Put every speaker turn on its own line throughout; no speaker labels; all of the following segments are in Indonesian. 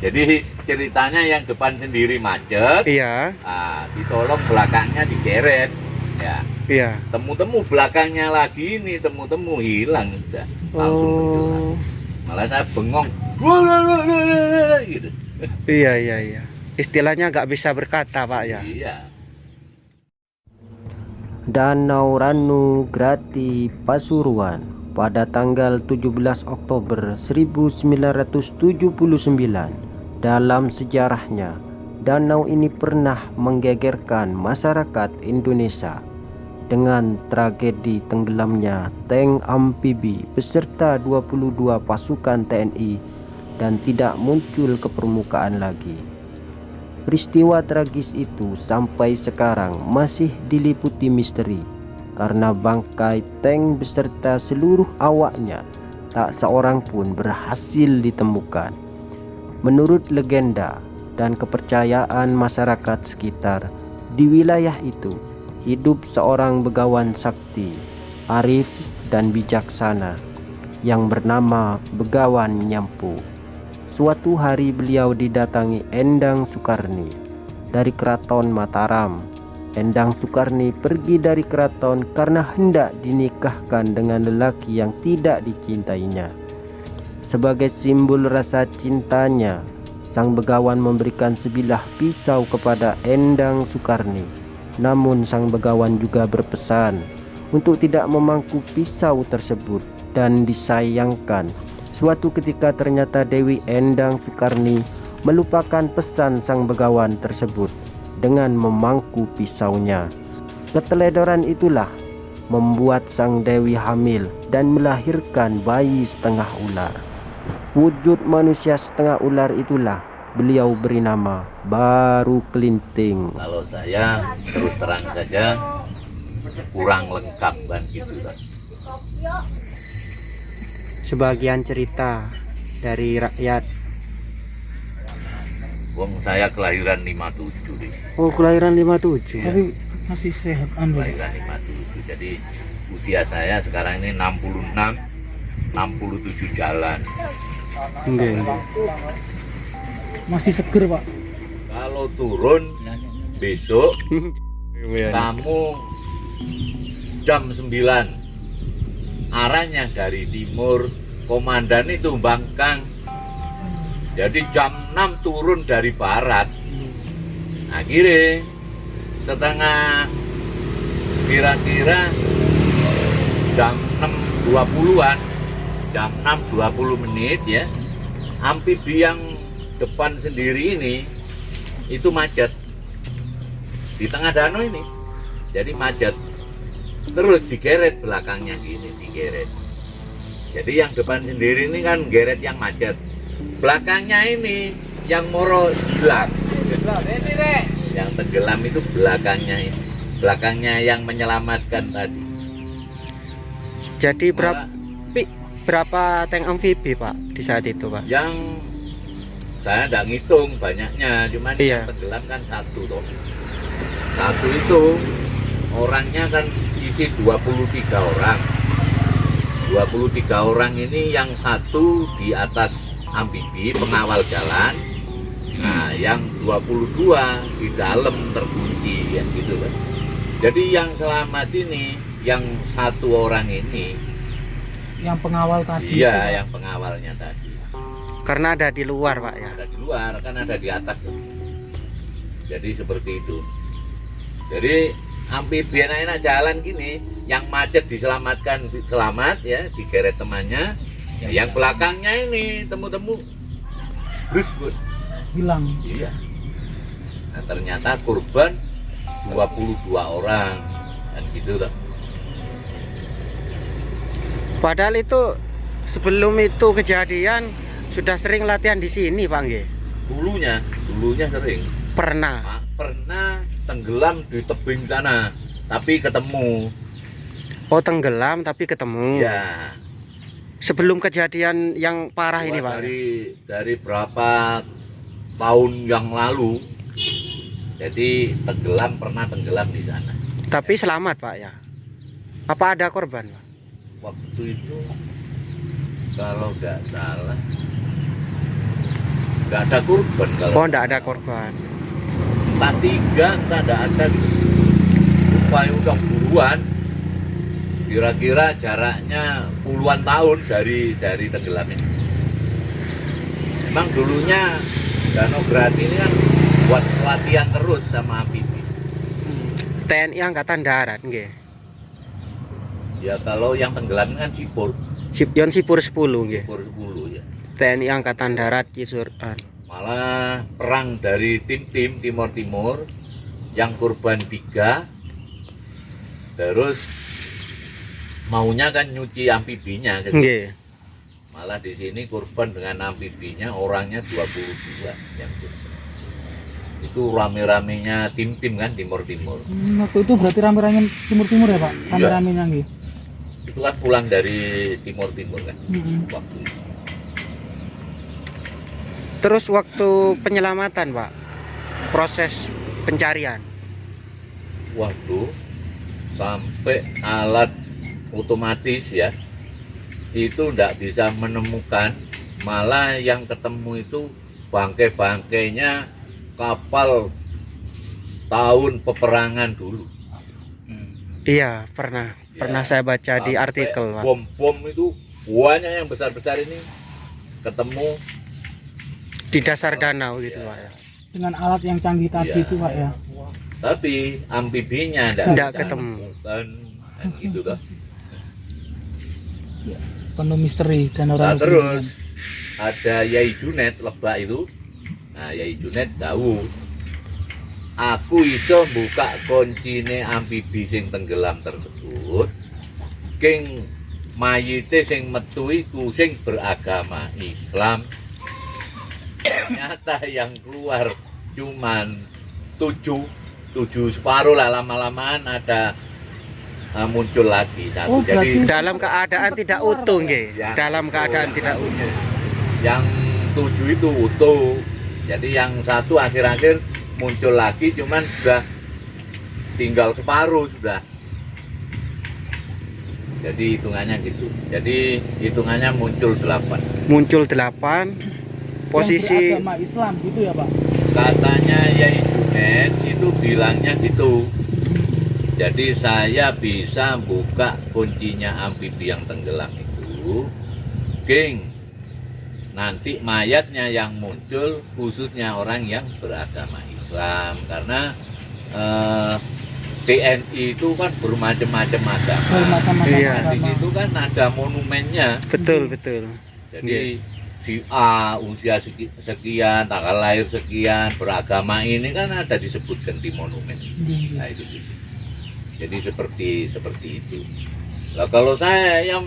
Jadi ceritanya yang depan sendiri macet,
Iya.
ditolong belakangnya digeret, ya.
Iya.
Temu-temu belakangnya lagi ini, temu-temu hilang, udah langsung tenggelam.
Oh.
Malah saya bengong, wah, gitu.
Iya, iya, iya. Istilahnya nggak bisa berkata, Pak ya.
Iya.
Danau Ranu Grati Pasuruan pada tanggal 17 Oktober 1979. Dalam sejarahnya, danau ini pernah menggegerkan masyarakat Indonesia dengan tragedi tenggelamnya tank amfibi beserta 22 pasukan TNI dan tidak muncul ke permukaan lagi. Peristiwa tragis itu sampai sekarang masih diliputi misteri karena bangkai tank beserta seluruh awaknya tak seorang pun berhasil ditemukan. Menurut legenda dan kepercayaan masyarakat sekitar, di wilayah itu hidup seorang begawan sakti, arif dan bijaksana yang bernama Begawan Nyampu. Suatu hari beliau didatangi Endang Sukarni dari keraton Mataram. Endang Sukarni pergi dari keraton karena hendak dinikahkan dengan lelaki yang tidak dicintainya. Sebagai simbol rasa cintanya, sang begawan memberikan sebilah pisau kepada Endang Sukarni. Namun sang begawan juga berpesan untuk tidak memangku pisau tersebut dan disayangkan. Suatu ketika ternyata Dewi Endang Sukarni melupakan pesan sang begawan tersebut dengan memangku pisaunya. Keteledoran itulah membuat sang Dewi hamil dan melahirkan bayi setengah ular. Wujud manusia setengah ular itulah beliau beri nama Baru Kelinting.
Kalau saya terus terang saja kurang lengkap kan gitu kan.
Sebagian cerita dari rakyat.
Wong saya kelahiran 57 nih.
Oh, kelahiran 57.
Iya.
Tapi masih sehat
Kelahiran 57. Jadi usia saya sekarang ini 66, 67 jalan.
Enggak.
masih seger Pak.
Kalau turun besok kamu jam 9, arahnya dari timur, komandan itu Bangkang. Jadi jam 6 turun dari barat. Akhirnya setengah kira-kira jam 6.20-an, jam 6.20 menit ya, amfibi yang depan sendiri ini itu macet di tengah danau ini, jadi macet. Terus digeret belakangnya gini, digeret. Jadi yang depan sendiri ini kan geret yang macet, belakangnya ini yang moro hilang. Yang tenggelam itu belakangnya ini, belakangnya yang menyelamatkan tadi.
Jadi
Malah,
berapa tank amfibi Pak di saat itu Pak?
yang saya tidak ngitung banyaknya, cuman
Iya.
yang tenggelam kan satu toh. Satu itu orangnya kan isi 23 orang. 23 orang ini yang satu di atas amfibi pengawal jalan. Nah, yang 22 di dalam terkunci ya gitu kan. Jadi yang selamat ini yang satu orang ini,
Yang pengawal tadi.
iya yang pengawalnya tadi.
Karena ada di luar Pak ya.
Ada di luar, kan ada di atas tuh. Jadi seperti itu. Jadi amfibi enak-enak jalan gini, yang macet diselamatkan selamat ya, digeret temannya. Ya, yang belakangnya ini temu-temu bus.
Hilang.
Iya. Nah, ternyata korban 22 orang kan gitu loh.
Padahal itu sebelum itu kejadian sudah sering latihan di sini Pak nggih.
Dulunya sering.
Pernah.
Pernah tenggelam di tebing sana, tapi ketemu.
Oh, tenggelam tapi ketemu.
Ya.
Sebelum kejadian yang parah ini Pak.
Dari berapa tahun yang lalu, jadi pernah tenggelam di sana.
Tapi selamat Pak ya. Apa ada korban Pak?
Waktu itu kalau nggak salah nggak ada korban kalau
Oh, enggak ada korban.
entah 3 entah nggak ada gitu. Upaya udah buruan, kira-kira jaraknya puluhan tahun dari tenggelam ini. Memang dulunya Danau Grati ini kan buat pelatihan terus sama amfibi.
TNI Angkatan Darat nggih.
Ya kalau yang tenggelam ini kan Sipur
Yon Sipur 10 nggih.
Sipur 10 ya.
TNI Angkatan Darat Yusur.
Malah perang dari tim-tim Timur yang korban 3, terus maunya kan nyuci amfibinya gitu.
Nggih.
Malah di sini korban dengan amfibinya orangnya 22 yang korban. Itu rame-ramenya tim-tim kan Timur.
Waktu itu berarti rame-rame timur-timur ya Pak?
Iya.
Rame-ramenya nggih.
Itu kan pulang dari Timur kan waktu itu.
Terus waktu penyelamatan, Pak, proses pencarian.
Waduh, sampai alat otomatis ya itu tidak bisa menemukan, malah yang ketemu itu bangkai-bangkainya kapal tahun peperangan dulu.
Iya, pernah saya baca di
Sampai
artikel, Pak.
bom itu banyak yang besar-besar ini ketemu
Di dasar danau gitu, Pak ya.
Dengan alat yang canggih tadi
Iya.
itu Pak ya.
tapi amfibinya
Nggak ketemu.
kan gitu dah.
Penuh misteri dan
Nah,
orang
terus ada Yai Junet Lebak itu. Nah, Yai Junet tahu aku iso buka kuncine amfibi sing tenggelam tersebut. King mayite sing metu iku sing beragama Islam. Ternyata yang keluar cuman 7 separuh lah, lama-lamaan ada muncul lagi satu.
Oh,
Jadi
berarti-
Dalam keadaan tidak utuh, nggih.
Ya,
Dalam keadaan
yang
tidak
satu.
utuh.
Yang 7 itu utuh. Jadi yang satu akhir-akhir muncul lagi, cuman sudah tinggal separuh sudah. Jadi hitungannya gitu. Jadi hitungannya muncul 8.
Muncul 8. Posisi
yang beragama Islam gitu ya Pak.
Katanya Yai Junet itu bilangnya gitu. Jadi saya bisa buka kuncinya amfibi yang tenggelam itu, King. Nanti mayatnya yang muncul khususnya orang yang beragama Islam, karena TNI itu kan bermacam-macam agama.
Bermacam-macam
Iya.
Di
agama.
situ kan ada monumennya.
betul.
Jadi si A usia sekian, tanggal lahir sekian, beragama ini kan ada disebutkan di monumen.
Iya.
Nah, itu. Jadi seperti itu. Lah kalau saya yang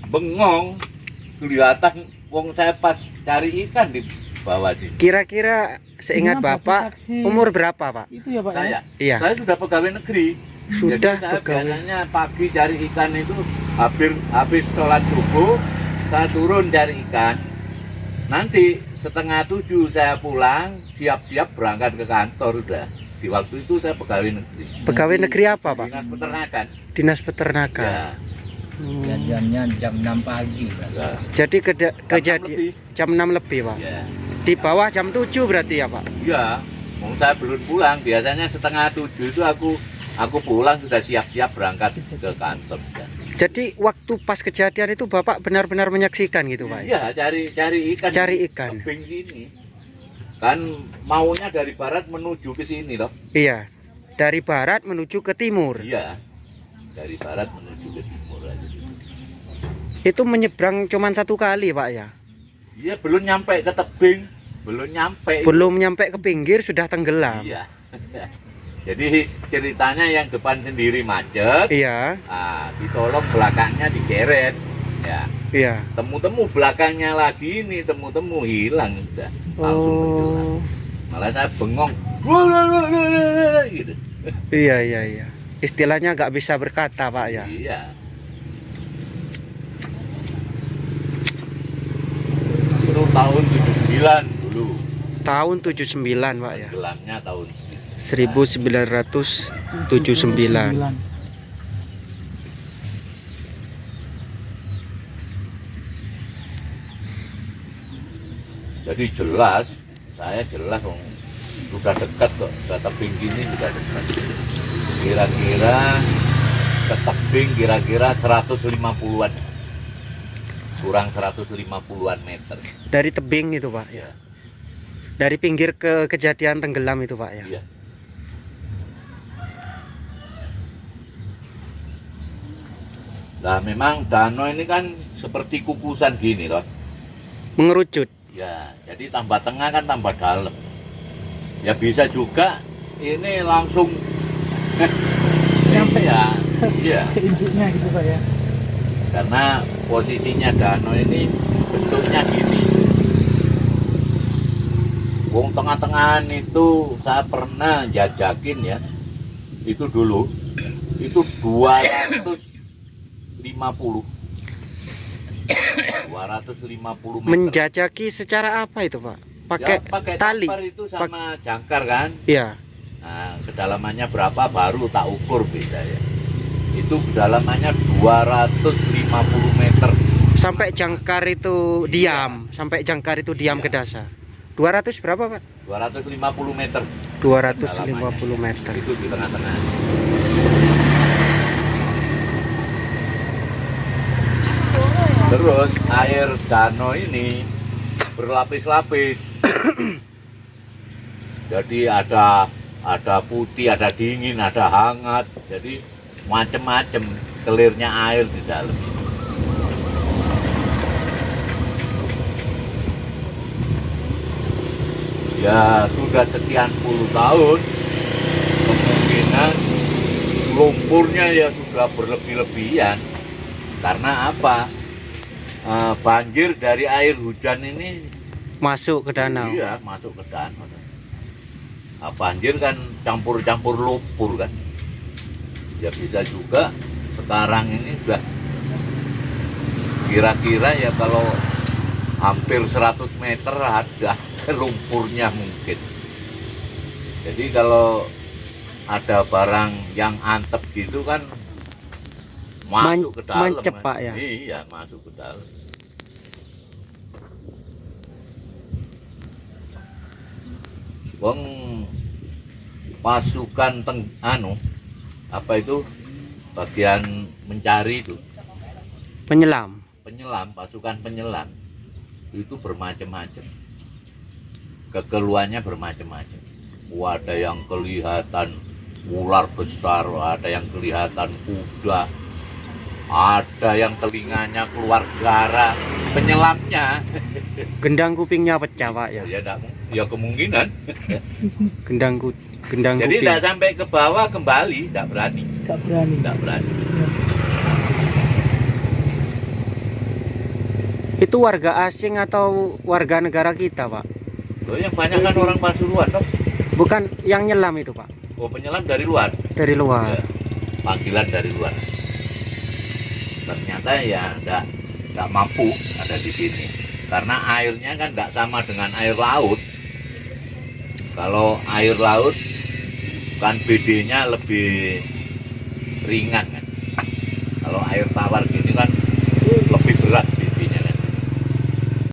bengong kelihatan wong saya pas cari ikan di bawah sini.
Kira-kira seingat
Gimana,
Bapak
saksi?
umur berapa, Pak?
Itu ya Pak ya.
Saya
Iya.
saya sudah pegawai negeri.
Sudah
Jadi saya
pegawai.
biasanya pagi cari ikan itu habis sholat subuh saya turun cari ikan. Nanti 6:30 saya pulang, siap-siap berangkat ke kantor udah. Di waktu itu saya pegawai negeri.
Pegawai negeri apa, Pak?
Dinas peternakan.
Dinas peternakan.
Ya,
Kejadiannya jam 6 pagi.
ya.
Jadi
Jam 6
kejadian
lebih.
jam 6 lebih, Pak.
Ya.
Di bawah jam 7 berarti ya, Pak?
Iya, mau saya belum pulang. Biasanya 6:30 itu aku pulang sudah siap-siap berangkat ke kantor.
Jadi waktu pas kejadian itu Bapak benar-benar menyaksikan gitu, Pak?
Iya, cari ikan.
Cari ikan.
Tebing sini. Kan maunya dari barat menuju ke sini loh.
Iya. Dari barat menuju ke timur.
Iya. Dari barat menuju ke timur aja.
Itu menyeberang cuman 1 kali, Pak ya?
Iya, belum nyampe ke tebing, belum nyampe.
Belum nyampe ke pinggir sudah tenggelam.
Iya. Jadi ceritanya yang depan sendiri macet.
Iya.
Ah, ditolong belakangnya digeret. Ya.
Iya.
Temu-temu belakangnya lagi ini, temu-temu hilang sudah. Langsung tenggelam.
Oh.
Malah saya bengong. Wah, wah, wah, wah, wah, gitu.
Iya. Istilahnya nggak bisa berkata, Pak ya.
Iya. Itu tahun 79 dulu.
Tahun 79, Pak ya.
Tenggelamnya tahun
1979.
Jadi jelas, saya jelas sudah dekat kok, ke tebing gini sudah dekat. Kira-kira ke tebing kira-kira 150-an, kurang 150-an meter.
Dari tebing itu Pak
Ya,
dari pinggir ke kejadian tenggelam itu Pak ya.
iya. Nah memang danau ini kan seperti kukusan gini loh.
Mengerucut.
Ya, jadi tambah tengah kan tambah dalam. Ya bisa juga ini langsung
Nyampe
ya, iya.
ke induknya gitu Pak ya.
Karena posisinya danau ini bentuknya gini. Wong tengah-tengahan itu saya pernah jajakin ya. Itu dulu itu 250 meter.
Menjajaki secara apa itu Pak? Pakai
Ya, pakai
tali.
tampar itu sama jangkar kan.
Iya.
Nah, kedalamannya berapa baru tak ukur beda ya. Itu kedalamannya 250 meter.
Sampai jangkar itu diam, sampai jangkar itu diam
Iya.
ke dasar. 200 berapa Pak?
250 meter
250 meter.
itu di tengah-tengah. Terus air danau ini berlapis-lapis. Jadi ada putih, ada dingin, ada hangat. Jadi macem-macem kelirnya air di dalam ini. Ya sudah sekian puluh tahun, kemungkinan lumpurnya ya sudah berlebih-lebihan. Karena apa? Banjir dari air hujan ini
Masuk ke danau.
iya masuk ke danau. Banjir kan campur-campur lumpur kan. Ya bisa juga sekarang ini sudah kira-kira ya kalau hampir 100 meter ada lumpurnya mungkin. Jadi kalau ada barang yang antep gitu kan masuk ke dalam.
Mancep,
kan.
Pak, ya?
Iya, masuk ke dalam. Wong pasukan apa itu bagian mencari itu
Penyelam.
pasukan penyelam itu bermacam-macam, kekeluarnya bermacam-macam. Ada yang kelihatan ular besar, ada yang kelihatan kuda, ada yang telinganya keluar darah. Penyelamnya
Gendang kupingnya pecah Pak ya.
ya kemungkinan.
Gendang
Jadi
kuping.
tidak sampai ke bawah kembali, tidak berani,
Gak berani.
tidak berani.
Itu warga asing atau warga negara kita Pak?
Loh, yang banyak kan orang Pasuruan dong.
Bukan yang nyelam itu Pak?
Oh, penyelam dari luar.
Dari luar.
Ya, panggilan dari luar. Ternyata ya enggak mampu ada di sini. Karena airnya kan enggak sama dengan air laut. Kalau air laut kan BD-nya lebih ringan kan. Kalau air tawar gini kan lebih berat.